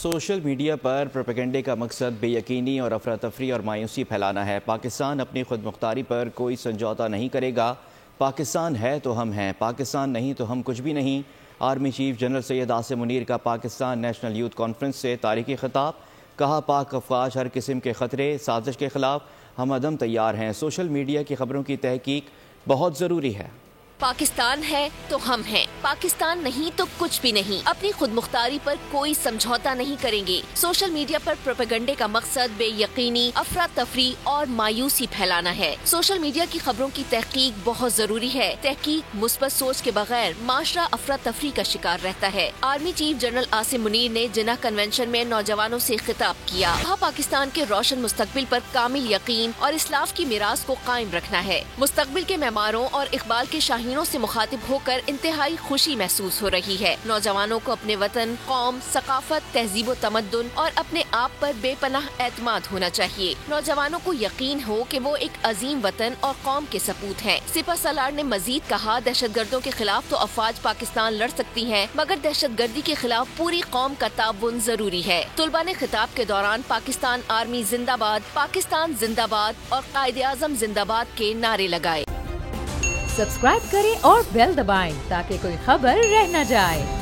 Social media پر پروپیگنڈے کا مقصد بے یقینی اور افراتفری اور مایوسی پھیلانا ہے۔ پاکستان اپنی خود مختاری پر کوئی سمجھوتہ نہیں کرے گا۔ پاکستان ہے تو ہم ہیں، پاکستان نہیں تو ہم کچھ بھی نہیں۔ Army chief general Syed Asim Munir کا پاکستان نیشنل یوتھ کانفرنس سے تاریخی خطاب۔ کہا پاک افواج ہر قسم کے خطرے سازش کے خلاف ہم عدم تیار ہیں۔ سوشل میڈیا کی خبروں کی تحقیق بہت ضروری ہے۔ پاکستان ہے تو ہم ہیں، پاکستان نہیں تو کچھ بھی نہیں۔ اپنی خود مختاری پر کوئی سمجھوتہ نہیں کریں گے۔ سوشل میڈیا پر پروپیگنڈے کا مقصد بے یقینی، افراتفری اور مایوسی پھیلانا ہے۔ سوشل میڈیا کی خبروں کی تحقیق بہت ضروری ہے۔ تحقیق مثبت سوچ کے بغیر معاشرہ افراتفری کا شکار رہتا ہے۔ Army chief general Asim Munir نے جناح کنونشن میں نوجوانوں سے خطاب کیا۔ کہا پاکستان کے روشن مستقبل پر کامل یقین اور اسلاف کی میراث کو قائم رکھنا ہے۔ مستقبل کے معماروں اور اقبال کے شاہینوں سے مخاطب ہو کر انتہائی خوشی محسوس ہو رہی ہے۔ نوجوانوں کو اپنے وطن، قوم، ثقافت، تہذیب و تمدن اور اپنے آپ پر بے پناہ اعتماد ہونا چاہیے۔ نوجوانوں کو یقین ہو کہ وہ ایک عظیم وطن اور قوم کے سپوت ہیں۔ سپہ سالار نے مزید کہا دہشت گردوں کے خلاف تو افواج پاکستان لڑ سکتی ہیں، مگر دہشت گردی کے خلاف پوری قوم کا تعاون ضروری ہے۔ طلباء نے خطاب کے دوران پاکستان آرمی زندہ باد، پاکستان زندہ باد اور قائد اعظم زندہ باد کے نعرے لگائے۔ سبسکرائب کریں اور بیل دبائیں تاکہ کوئی خبر رہ نہ جائے۔